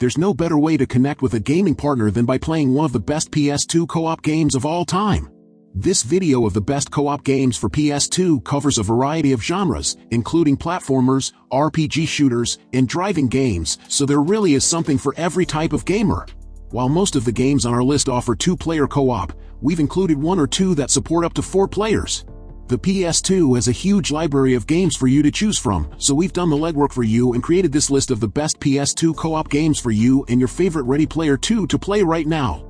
There's no better way to connect with a gaming partner than by playing one of the best PS2 co-op games of all time. This video of the best co-op games for PS2 covers a variety of genres, including platformers, RPG shooters, and driving games, so there really is something for every type of gamer. While most of the games on our list offer 2-player co-op, we've included 1 or 2 that support up to 4 players. The PS2 has a huge library of games for you to choose from, so we've done the legwork for you and created this list of the best PS2 co-op games for you and your favorite Ready Player 2 to play right now.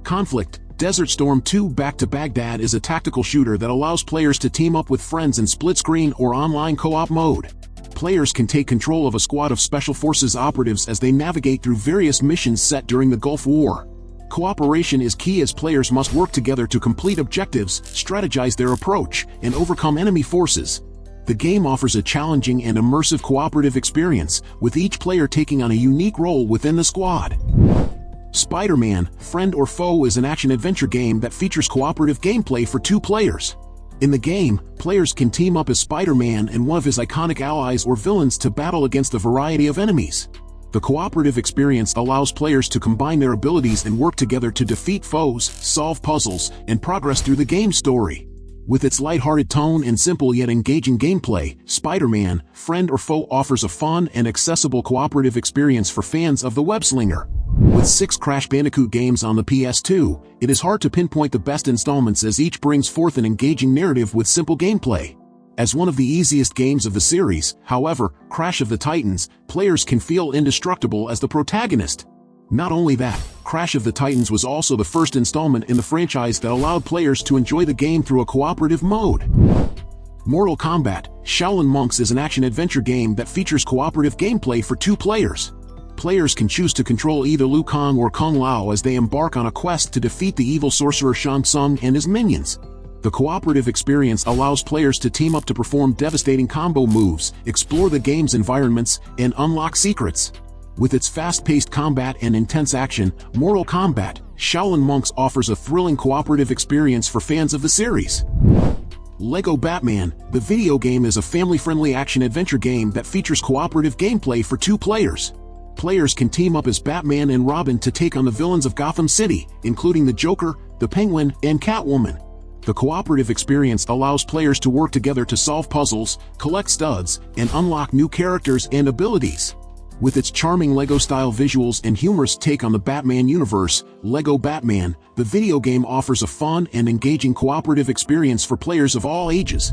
Conflict: Desert Storm 2 Back to Baghdad is a tactical shooter that allows players to team up with friends in split-screen or online co-op mode. Players can take control of a squad of Special Forces operatives as they navigate through various missions set during the Gulf War. Cooperation is key as players must work together to complete objectives, strategize their approach, and overcome enemy forces. The game offers a challenging and immersive cooperative experience, with each player taking on a unique role within the squad. Spider-Man: Friend or Foe is an action-adventure game that features cooperative gameplay for 2 players. In the game, players can team up as Spider-Man and one of his iconic allies or villains to battle against a variety of enemies. The cooperative experience allows players to combine their abilities and work together to defeat foes, solve puzzles, and progress through the game's story. With its lighthearted tone and simple yet engaging gameplay, Spider-Man: Friend or Foe offers a fun and accessible cooperative experience for fans of the web-slinger. With 6 Crash Bandicoot games on the PS2, it is hard to pinpoint the best installments as each brings forth an engaging narrative with simple gameplay. As one of the easiest games of the series, however, Crash of the Titans, players can feel indestructible as the protagonist. Not only that, Crash of the Titans was also the first installment in the franchise that allowed players to enjoy the game through a cooperative mode. Mortal Kombat: Shaolin Monks is an action-adventure game that features cooperative gameplay for 2 players. Players can choose to control either Liu Kang or Kung Lao as they embark on a quest to defeat the evil sorcerer Shang Tsung and his minions. The cooperative experience allows players to team up to perform devastating combo moves, explore the game's environments, and unlock secrets. With its fast-paced combat and intense action, Mortal Kombat: Shaolin Monks offers a thrilling cooperative experience for fans of the series. Lego Batman: The Video Game is a family-friendly action-adventure game that features cooperative gameplay for 2 players. Players can team up as Batman and Robin to take on the villains of Gotham City, including the Joker, the Penguin, and Catwoman. The cooperative experience allows players to work together to solve puzzles, collect studs, and unlock new characters and abilities. With its charming LEGO-style visuals and humorous take on the Batman universe, Lego Batman: The Video Game offers a fun and engaging cooperative experience for players of all ages.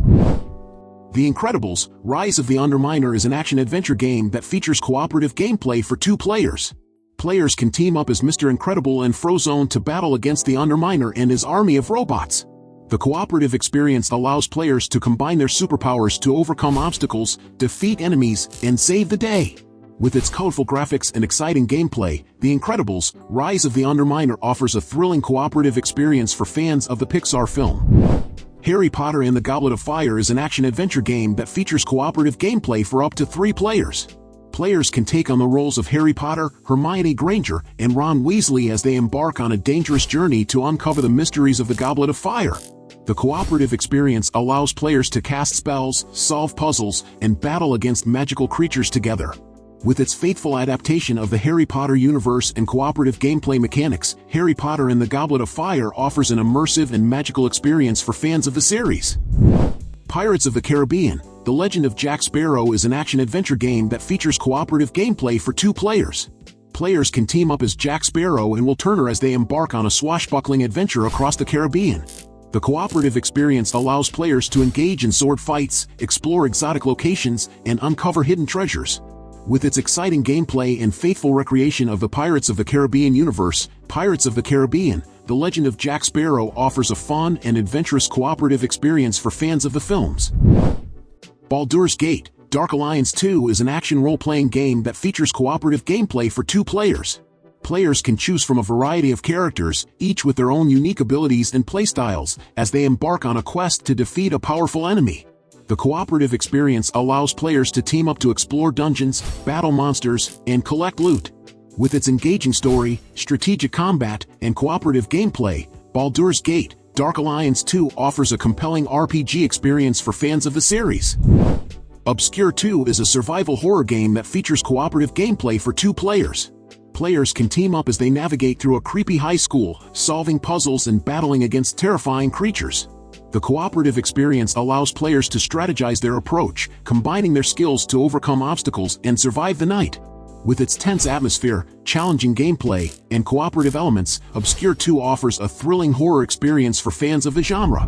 The Incredibles: Rise of the Underminer is an action-adventure game that features cooperative gameplay for 2 players. Players can team up as Mr. Incredible and Frozone to battle against the Underminer and his army of robots. The cooperative experience allows players to combine their superpowers to overcome obstacles, defeat enemies, and save the day. With its colorful graphics and exciting gameplay, The Incredibles: Rise of the Underminer offers a thrilling cooperative experience for fans of the Pixar film. Harry Potter and the Goblet of Fire is an action-adventure game that features cooperative gameplay for up to 3 players. Players can take on the roles of Harry Potter, Hermione Granger, and Ron Weasley as they embark on a dangerous journey to uncover the mysteries of the Goblet of Fire. The cooperative experience allows players to cast spells, solve puzzles, and battle against magical creatures together. With its faithful adaptation of the Harry Potter universe and cooperative gameplay mechanics, Harry Potter and the Goblet of Fire offers an immersive and magical experience for fans of the series. Pirates of the Caribbean: The Legend of Jack Sparrow is an action-adventure game that features cooperative gameplay for 2 players. Players can team up as Jack Sparrow and Will Turner as they embark on a swashbuckling adventure across the Caribbean. The cooperative experience allows players to engage in sword fights, explore exotic locations, and uncover hidden treasures. With its exciting gameplay and faithful recreation of the Pirates of the Caribbean universe, Pirates of the Caribbean: The Legend of Jack Sparrow offers a fun and adventurous cooperative experience for fans of the films. Baldur's Gate: Dark Alliance 2 is an action role-playing game that features cooperative gameplay for 2 players. Players can choose from a variety of characters, each with their own unique abilities and playstyles, as they embark on a quest to defeat a powerful enemy. The cooperative experience allows players to team up to explore dungeons, battle monsters, and collect loot. With its engaging story, strategic combat, and cooperative gameplay, Baldur's Gate: Dark Alliance 2 offers a compelling RPG experience for fans of the series. Obscure 2 is a survival horror game that features cooperative gameplay for 2 players. Players can team up as they navigate through a creepy high school, solving puzzles and battling against terrifying creatures. The cooperative experience allows players to strategize their approach, combining their skills to overcome obstacles and survive the night. With its tense atmosphere, challenging gameplay, and cooperative elements, Obscure 2 offers a thrilling horror experience for fans of the genre.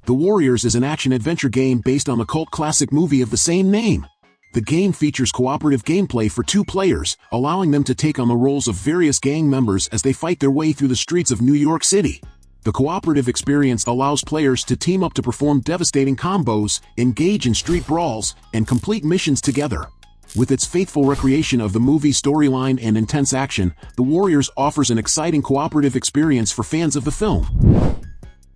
The Warriors is an action-adventure game based on the cult classic movie of the same name. The game features cooperative gameplay for 2 players, allowing them to take on the roles of various gang members as they fight their way through the streets of New York City. The cooperative experience allows players to team up to perform devastating combos, engage in street brawls, and complete missions together. With its faithful recreation of the movie's storyline and intense action, The Warriors offers an exciting cooperative experience for fans of the film.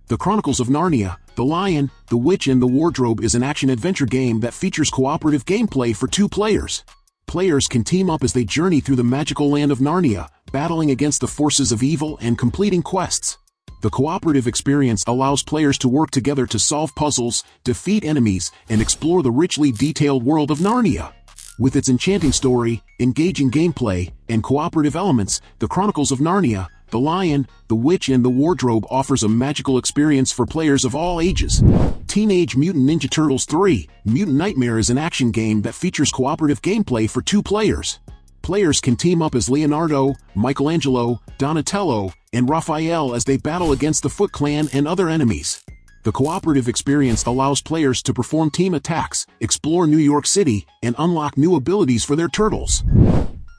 The Chronicles of Narnia, The Lion, the Witch and the Wardrobe is an action-adventure game that features cooperative gameplay for 2 players. Players can team up as they journey through the magical land of Narnia, battling against the forces of evil and completing quests. The cooperative experience allows players to work together to solve puzzles, defeat enemies, and explore the richly detailed world of Narnia. With its enchanting story, engaging gameplay, and cooperative elements, The Chronicles of Narnia, The Lion, the Witch and the Wardrobe offers a magical experience for players of all ages. Teenage Mutant Ninja Turtles 3: Mutant Nightmare is an action game that features cooperative gameplay for 2 players. Players can team up as Leonardo, Michelangelo, Donatello, and Raphael as they battle against the Foot Clan and other enemies. The cooperative experience allows players to perform team attacks, explore New York City, and unlock new abilities for their turtles.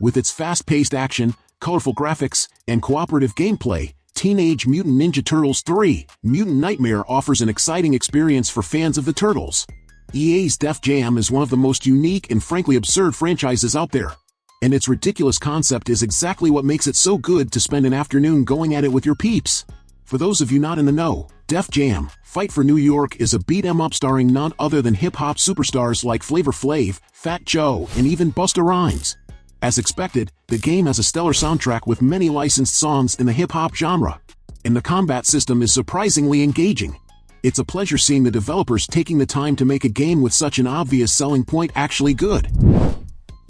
With its fast-paced action, colorful graphics, and cooperative gameplay, Teenage Mutant Ninja Turtles 3: Mutant Nightmare offers an exciting experience for fans of the Turtles. EA's Def Jam is one of the most unique and frankly absurd franchises out there. And its ridiculous concept is exactly what makes it so good to spend an afternoon going at it with your peeps. For those of you not in the know, Def Jam, Fight for New York is a beat-em-up starring none other than hip-hop superstars like Flavor Flav, Fat Joe, and even Busta Rhymes. As expected, the game has a stellar soundtrack with many licensed songs in the hip-hop genre. And the combat system is surprisingly engaging. It's a pleasure seeing the developers taking the time to make a game with such an obvious selling point actually good.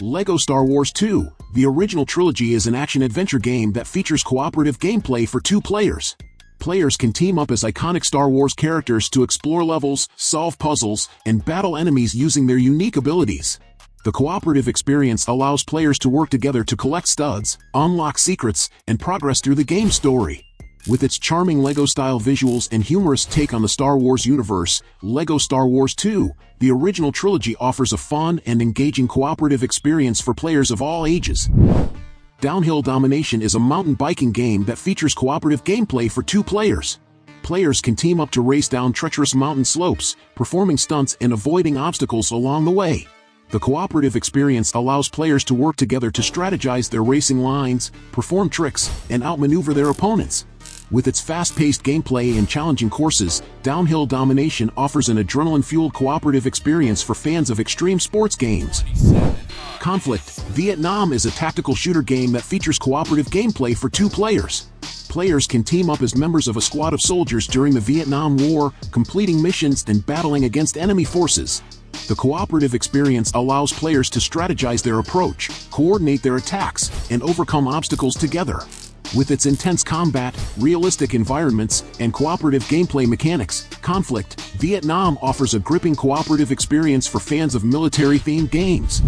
LEGO Star Wars 2: The Original Trilogy is an action-adventure game that features cooperative gameplay for 2 players. Players can team up as iconic Star Wars characters to explore levels, solve puzzles, and battle enemies using their unique abilities. The cooperative experience allows players to work together to collect studs, unlock secrets, and progress through the game's story. With its charming LEGO-style visuals and humorous take on the Star Wars universe, LEGO Star Wars 2: The Original Trilogy offers a fun and engaging cooperative experience for players of all ages. Downhill Domination is a mountain biking game that features cooperative gameplay for 2 players. Players can team up to race down treacherous mountain slopes, performing stunts and avoiding obstacles along the way. The cooperative experience allows players to work together to strategize their racing lines, perform tricks, and outmaneuver their opponents. With its fast-paced gameplay and challenging courses, Downhill Domination offers an adrenaline-fueled cooperative experience for fans of extreme sports games. Conflict: Vietnam is a tactical shooter game that features cooperative gameplay for 2 players. Players can team up as members of a squad of soldiers during the Vietnam War, completing missions and battling against enemy forces. The cooperative experience allows players to strategize their approach, coordinate their attacks, and overcome obstacles together. With its intense combat, realistic environments, and cooperative gameplay mechanics, Conflict: Vietnam offers a gripping cooperative experience for fans of military-themed games.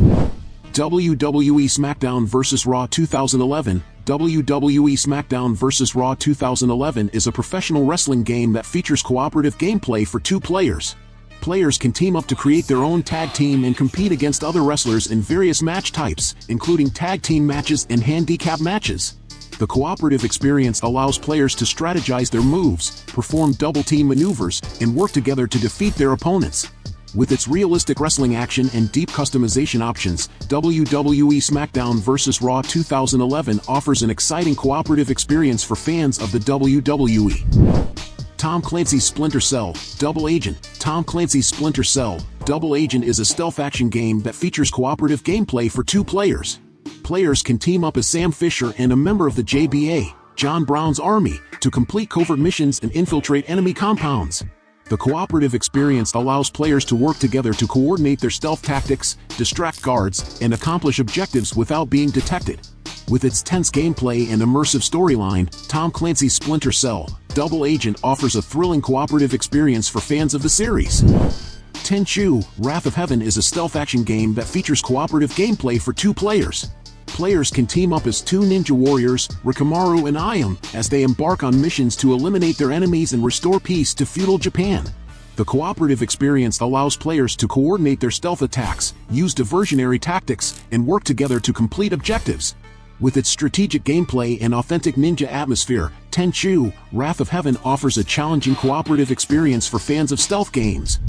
WWE SmackDown vs. Raw 2011. WWE SmackDown vs. Raw 2011 is a professional wrestling game that features cooperative gameplay for 2 players. Players can team up to create their own tag team and compete against other wrestlers in various match types, including tag team matches and handicap matches. The cooperative experience allows players to strategize their moves, perform double-team maneuvers, and work together to defeat their opponents. With its realistic wrestling action and deep customization options, WWE SmackDown vs. Raw 2011 offers an exciting cooperative experience for fans of the WWE. Tom Clancy's Splinter Cell: Double Agent. Tom Clancy's Splinter Cell: Double Agent is a stealth action game that features cooperative gameplay for 2 players. Players can team up as Sam Fisher and a member of the JBA, John Brown's Army, to complete covert missions and infiltrate enemy compounds. The cooperative experience allows players to work together to coordinate their stealth tactics, distract guards, and accomplish objectives without being detected. With its tense gameplay and immersive storyline, Tom Clancy's Splinter Cell: Double Agent offers a thrilling cooperative experience for fans of the series. Tenchu: Wrath of Heaven is a stealth action game that features cooperative gameplay for 2 players. Players can team up as 2 ninja warriors, Rikamaru and Ayam, as they embark on missions to eliminate their enemies and restore peace to feudal Japan. The cooperative experience allows players to coordinate their stealth attacks, use diversionary tactics, and work together to complete objectives. With its strategic gameplay and authentic ninja atmosphere, Tenchu: Wrath of Heaven offers a challenging cooperative experience for fans of stealth games.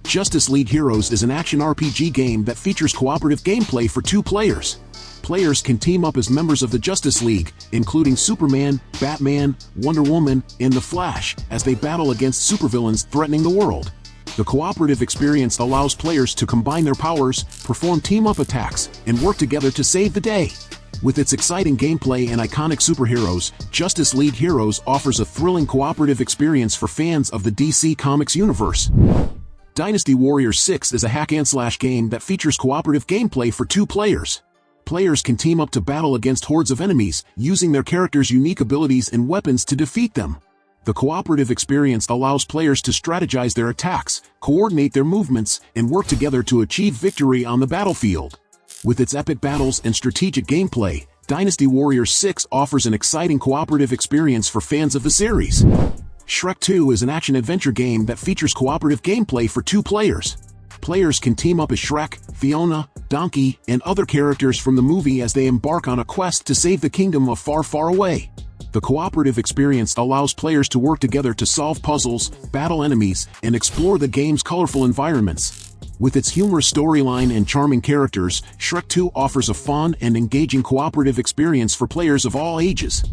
Justice League Heroes is an action RPG game that features cooperative gameplay for 2 players. Players can team up as members of the Justice League, including Superman, Batman, Wonder Woman, and The Flash, as they battle against supervillains threatening the world. The cooperative experience allows players to combine their powers, perform team-up attacks, and work together to save the day. With its exciting gameplay and iconic superheroes, Justice League Heroes offers a thrilling cooperative experience for fans of the DC Comics universe. Dynasty Warriors 6 is a hack-and-slash game that features cooperative gameplay for 2 players. Players can team up to battle against hordes of enemies, using their characters' unique abilities and weapons to defeat them. The cooperative experience allows players to strategize their attacks, coordinate their movements, and work together to achieve victory on the battlefield. With its epic battles and strategic gameplay, Dynasty Warriors 6 offers an exciting cooperative experience for fans of the series. Shrek 2 is an action-adventure game that features cooperative gameplay for 2 players. Players can team up as Shrek, Fiona, Donkey, and other characters from the movie as they embark on a quest to save the kingdom of Far, Far Away. The cooperative experience allows players to work together to solve puzzles, battle enemies, and explore the game's colorful environments. With its humorous storyline and charming characters, Shrek 2 offers a fun and engaging cooperative experience for players of all ages.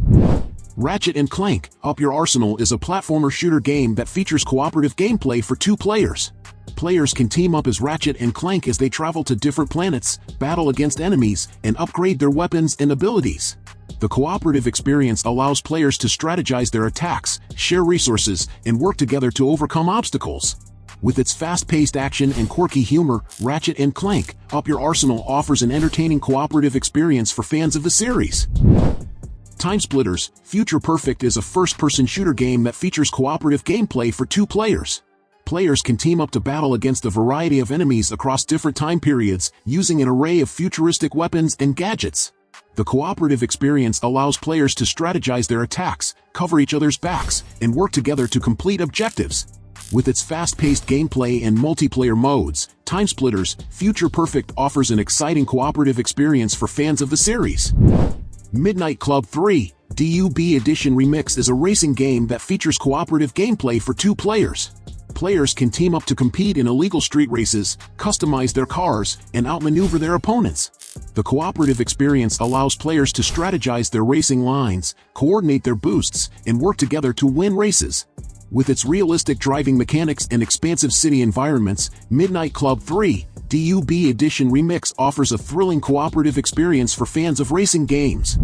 Ratchet & Clank: Up Your Arsenal is a platformer shooter game that features cooperative gameplay for 2 players. Players can team up as Ratchet and Clank as they travel to different planets, battle against enemies, and upgrade their weapons and abilities. The cooperative experience allows players to strategize their attacks, share resources, and work together to overcome obstacles. With its fast-paced action and quirky humor, Ratchet & Clank: Up Your Arsenal offers an entertaining cooperative experience for fans of the series. TimeSplitters: Future Perfect is a first-person shooter game that features cooperative gameplay for 2 players. Players can team up to battle against a variety of enemies across different time periods, using an array of futuristic weapons and gadgets. The cooperative experience allows players to strategize their attacks, cover each other's backs, and work together to complete objectives. With its fast-paced gameplay and multiplayer modes, TimeSplitters: Future Perfect offers an exciting cooperative experience for fans of the series. Midnight Club 3: DUB Edition Remix is a racing game that features cooperative gameplay for 2 players. Players can team up to compete in illegal street races, customize their cars, and outmaneuver their opponents. The cooperative experience allows players to strategize their racing lines, coordinate their boosts, and work together to win races. With its realistic driving mechanics and expansive city environments, Midnight Club 3: DUB Edition Remix offers a thrilling cooperative experience for fans of racing games.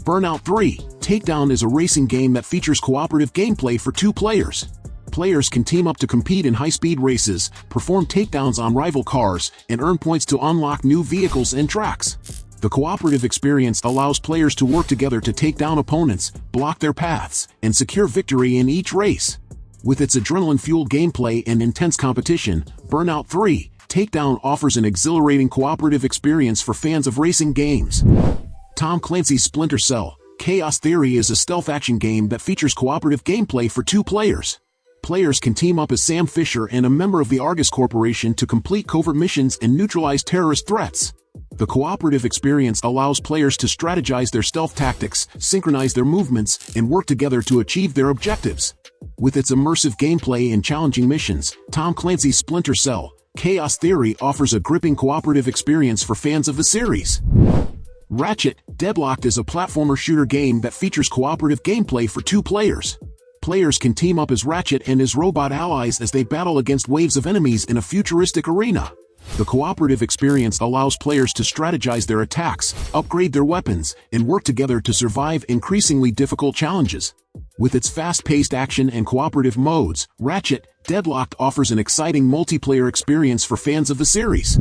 Burnout 3: Takedown is a racing game that features cooperative gameplay for 2 players. Players can team up to compete in high-speed races, perform takedowns on rival cars, and earn points to unlock new vehicles and tracks. The cooperative experience allows players to work together to take down opponents, block their paths, and secure victory in each race. With its adrenaline-fueled gameplay and intense competition, Burnout 3: Takedown offers an exhilarating cooperative experience for fans of racing games. Tom Clancy's Splinter Cell: Chaos Theory is a stealth action game that features cooperative gameplay for 2 players. Players can team up as Sam Fisher and a member of the Argus Corporation to complete covert missions and neutralize terrorist threats. The cooperative experience allows players to strategize their stealth tactics, synchronize their movements, and work together to achieve their objectives. With its immersive gameplay and challenging missions, Tom Clancy's Splinter Cell: Chaos Theory offers a gripping cooperative experience for fans of the series. Ratchet Deadlocked is a platformer shooter game that features cooperative gameplay for 2 players. Players can team up as Ratchet and his robot allies as they battle against waves of enemies in a futuristic arena. The cooperative experience allows players to strategize their attacks, upgrade their weapons, and work together to survive increasingly difficult challenges. With its fast-paced action and cooperative modes, Ratchet Deadlocked offers an exciting multiplayer experience for fans of the series.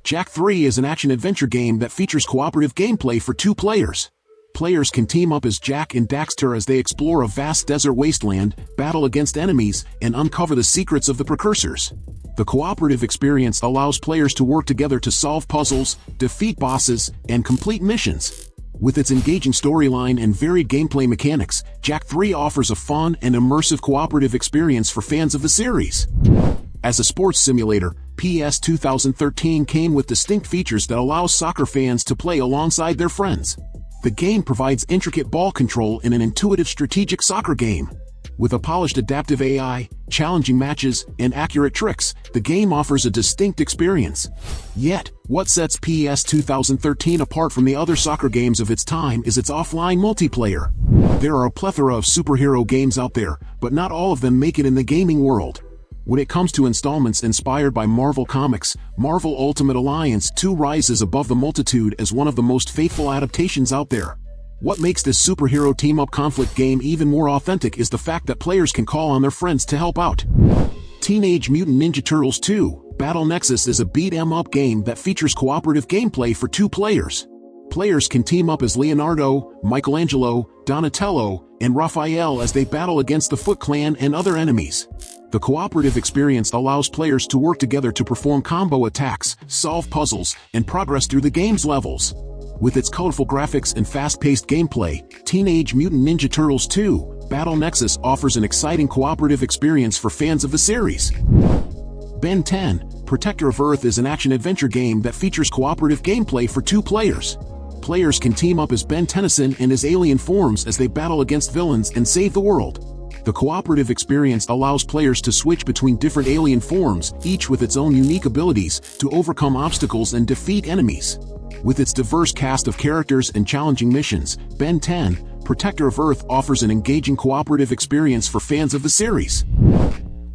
Jak 3 is an action-adventure game that features cooperative gameplay for 2 players. Players can team up as Jak and Daxter as they explore a vast desert wasteland, battle against enemies, and uncover the secrets of the precursors. The cooperative experience allows players to work together to solve puzzles, defeat bosses, and complete missions. With its engaging storyline and varied gameplay mechanics, Jak 3 offers a fun and immersive cooperative experience for fans of the series. As a sports simulator, PS2 2013 came with distinct features that allow soccer fans to play alongside their friends. The game provides intricate ball control in an intuitive strategic soccer game. With a polished adaptive AI, challenging matches, and accurate tricks, the game offers a distinct experience. Yet, what sets PS 2013 apart from the other soccer games of its time is its offline multiplayer. There are a plethora of superhero games out there, but not all of them make it in the gaming world. When it comes to installments inspired by Marvel Comics, Marvel Ultimate Alliance 2 rises above the multitude as one of the most faithful adaptations out there. What makes this superhero team-up conflict game even more authentic is the fact that players can call on their friends to help out. Teenage Mutant Ninja Turtles 2: Battle Nexus is a beat-em-up game that features cooperative gameplay for 2 players. Players can team up as Leonardo, Michelangelo, Donatello, and Raphael as they battle against the Foot Clan and other enemies. The cooperative experience allows players to work together to perform combo attacks, solve puzzles, and progress through the game's levels. With its colorful graphics and fast-paced gameplay, Teenage Mutant Ninja Turtles 2: Battle Nexus offers an exciting cooperative experience for fans of the series. Ben 10: Protector of Earth is an action-adventure game that features cooperative gameplay for 2 players. Players can team up as Ben Tennyson and his alien forms as they battle against villains and save the world. The cooperative experience allows players to switch between different alien forms, each with its own unique abilities, to overcome obstacles and defeat enemies. With its diverse cast of characters and challenging missions, Ben 10: Protector of Earth offers an engaging cooperative experience for fans of the series.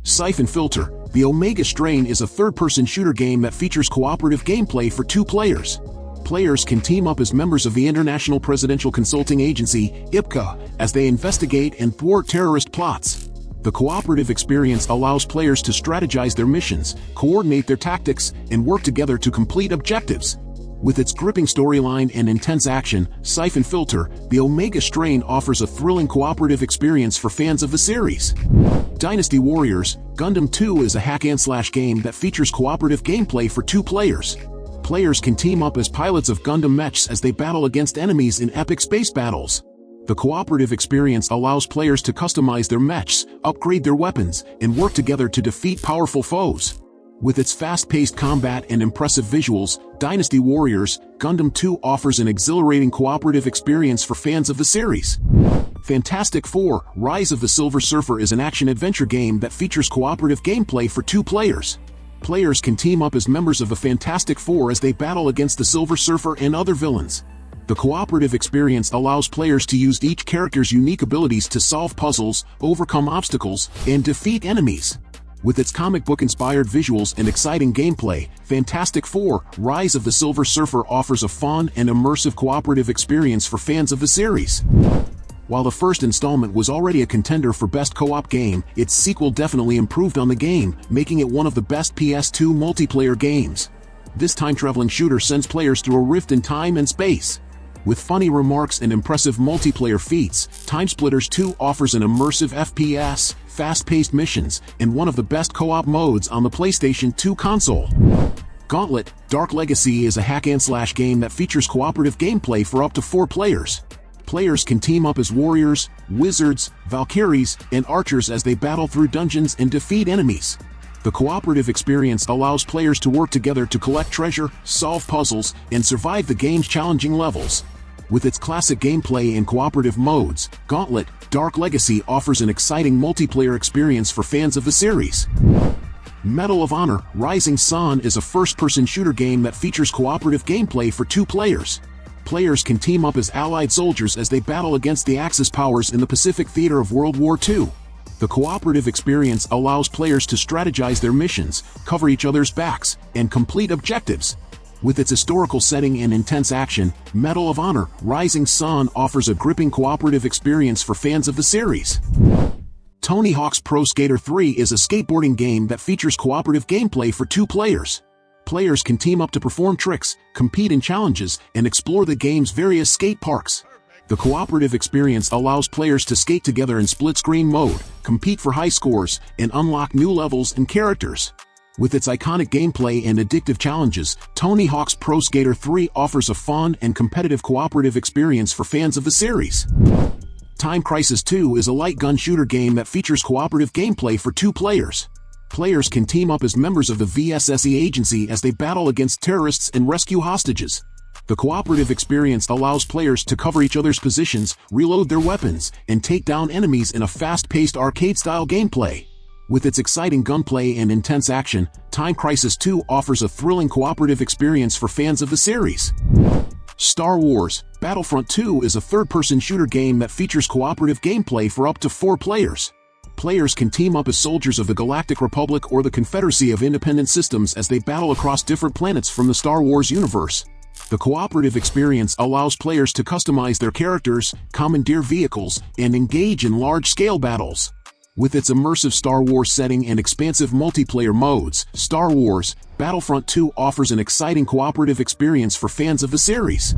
Syphon Filter: The Omega Strain is a third-person shooter game that features cooperative gameplay for 2 players. Players can team up as members of the International Presidential Consulting Agency, IPCA, as they investigate and thwart terrorist plots. The cooperative experience allows players to strategize their missions, coordinate their tactics, and work together to complete objectives. With its gripping storyline and intense action, Syphon Filter: The Omega Strain offers a thrilling cooperative experience for fans of the series. Dynasty Warriors: Gundam 2 is a hack-and-slash game that features cooperative gameplay for 2 players. Players can team up as pilots of Gundam mechs as they battle against enemies in epic space battles. The cooperative experience allows players to customize their mechs, upgrade their weapons, and work together to defeat powerful foes. With its fast-paced combat and impressive visuals, Dynasty Warriors: Gundam 2 offers an exhilarating cooperative experience for fans of the series. Fantastic Four: Rise of the Silver Surfer is an action-adventure game that features cooperative gameplay for 2 players. Players can team up as members of the Fantastic Four as they battle against the Silver Surfer and other villains. The cooperative experience allows players to use each character's unique abilities to solve puzzles, overcome obstacles, and defeat enemies. With its comic book-inspired visuals and exciting gameplay, Fantastic Four: Rise of the Silver Surfer offers a fun and immersive cooperative experience for fans of the series. While the first installment was already a contender for Best Co-op Game, its sequel definitely improved on the game, making it one of the best PS2 multiplayer games. This time-traveling shooter sends players through a rift in time and space. With funny remarks and impressive multiplayer feats, TimeSplitters 2 offers an immersive FPS, fast-paced missions, and one of the best co-op modes on the PlayStation 2 console. Gauntlet: Dark Legacy is a hack-and-slash game that features cooperative gameplay for up to 4 players. Players can team up as warriors, wizards, valkyries, and archers as they battle through dungeons and defeat enemies. The cooperative experience allows players to work together to collect treasure, solve puzzles, and survive the game's challenging levels. With its classic gameplay and cooperative modes, Gauntlet: Dark Legacy offers an exciting multiplayer experience for fans of the series. Medal of Honor: Rising Sun is a first-person shooter game that features cooperative gameplay for 2 players. Players can team up as allied soldiers as they battle against the Axis powers in the Pacific theater of World War II. The cooperative experience allows players to strategize their missions, cover each other's backs, and complete objectives. With its historical setting and intense action, Medal of Honor: Rising Sun offers a gripping cooperative experience for fans of the series. Tony Hawk's Pro Skater 3 is a skateboarding game that features cooperative gameplay for 2 players. Players can team up to perform tricks, compete in challenges, and explore the game's various skate parks. The cooperative experience allows players to skate together in split-screen mode, compete for high scores, and unlock new levels and characters. With its iconic gameplay and addictive challenges, Tony Hawk's Pro Skater 3 offers a fun and competitive cooperative experience for fans of the series. Time Crisis 2 is a light gun shooter game that features cooperative gameplay for 2 players. Players can team up as members of the VSSE agency as they battle against terrorists and rescue hostages. The cooperative experience allows players to cover each other's positions, reload their weapons, and take down enemies in a fast-paced arcade-style gameplay. With its exciting gunplay and intense action, Time Crisis 2 offers a thrilling cooperative experience for fans of the series. Star Wars: Battlefront 2 is a third-person shooter game that features cooperative gameplay for up to 4 players. Players can team up as soldiers of the Galactic Republic or the Confederacy of Independent Systems as they battle across different planets from the Star Wars universe. The cooperative experience allows players to customize their characters, commandeer vehicles, and engage in large-scale battles. With its immersive Star Wars setting and expansive multiplayer modes, Star Wars: Battlefront 2 offers an exciting cooperative experience for fans of the series.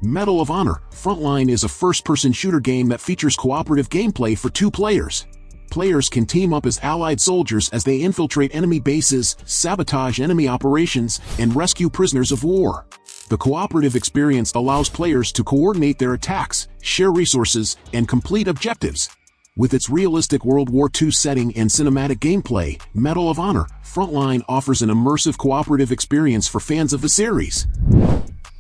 Medal of Honor: Frontline is a first-person shooter game that features cooperative gameplay for 2 players. Players can team up as allied soldiers as they infiltrate enemy bases, sabotage enemy operations, and rescue prisoners of war. The cooperative experience allows players to coordinate their attacks, share resources, and complete objectives. With its realistic World War II setting and cinematic gameplay, Medal of Honor: Frontline offers an immersive cooperative experience for fans of the series.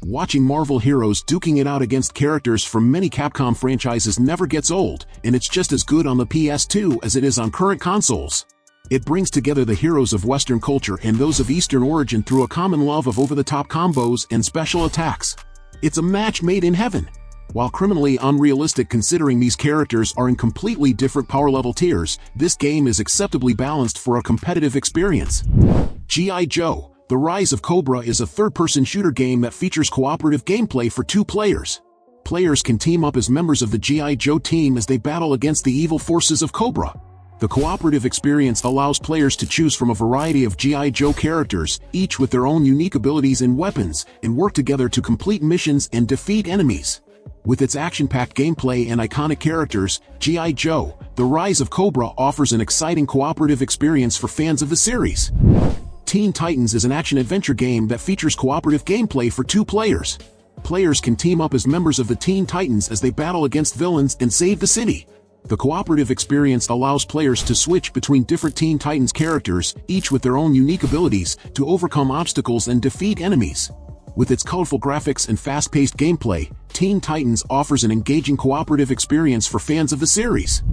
Watching Marvel heroes duking it out against characters from many Capcom franchises never gets old, and it's just as good on the PS2 as it is on current consoles. It brings together the heroes of Western culture and those of Eastern origin through a common love of over-the-top combos and special attacks. It's a match made in heaven. While criminally unrealistic considering these characters are in completely different power level tiers, this game is acceptably balanced for a competitive experience. G.I. Joe: The Rise of Cobra is a third-person shooter game that features cooperative gameplay for 2 players. Players can team up as members of the G.I. Joe team as they battle against the evil forces of Cobra. The cooperative experience allows players to choose from a variety of G.I. Joe characters, each with their own unique abilities and weapons, and work together to complete missions and defeat enemies. With its action-packed gameplay and iconic characters, G.I. Joe: The Rise of Cobra offers an exciting cooperative experience for fans of the series. Teen Titans is an action-adventure game that features cooperative gameplay for 2 players. Players can team up as members of the Teen Titans as they battle against villains and save the city. The cooperative experience allows players to switch between different Teen Titans characters, each with their own unique abilities, to overcome obstacles and defeat enemies. With its colorful graphics and fast-paced gameplay, Teen Titans offers an engaging cooperative experience for fans of the series.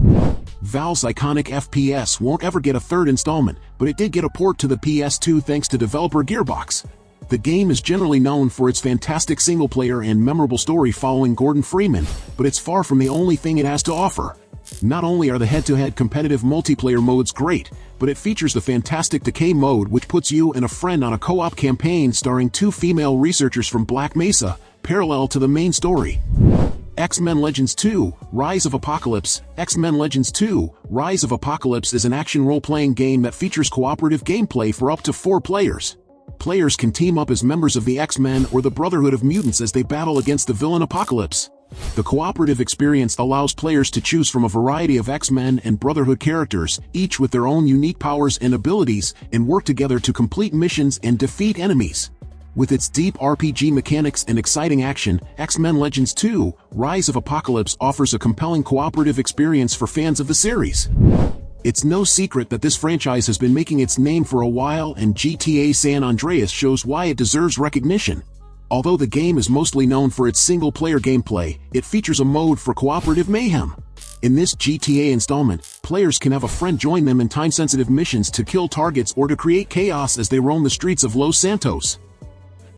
Valve's iconic FPS won't ever get a 3rd installment, but it did get a port to the PS2 thanks to developer Gearbox. The game is generally known for its fantastic single-player and memorable story following Gordon Freeman, but it's far from the only thing it has to offer. Not only are the head-to-head competitive multiplayer modes great, but it features the fantastic Decay mode, which puts you and a friend on a co-op campaign starring 2 female researchers from Black Mesa, parallel to the main story. X-Men Legends 2: Rise of Apocalypse. X-Men Legends 2: Rise of Apocalypse is an action role-playing game that features cooperative gameplay for up to 4 players. Players can team up as members of the X-Men or the Brotherhood of Mutants as they battle against the villain Apocalypse. The cooperative experience allows players to choose from a variety of X-Men and Brotherhood characters, each with their own unique powers and abilities, and work together to complete missions and defeat enemies. With its deep RPG mechanics and exciting action, X-Men Legends 2: Rise of Apocalypse offers a compelling cooperative experience for fans of the series. It's no secret that this franchise has been making its name for a while, and GTA San Andreas shows why it deserves recognition. Although the game is mostly known for its single-player gameplay, it features a mode for cooperative mayhem. In this GTA installment, players can have a friend join them in time-sensitive missions to kill targets or to create chaos as they roam the streets of Los Santos.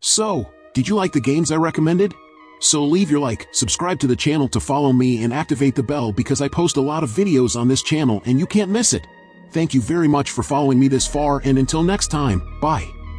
So, did you like the games I recommended? So leave your like, subscribe to the channel to follow me, and activate the bell because I post a lot of videos on this channel and you can't miss it. Thank you very much for following me this far, and until next time, bye.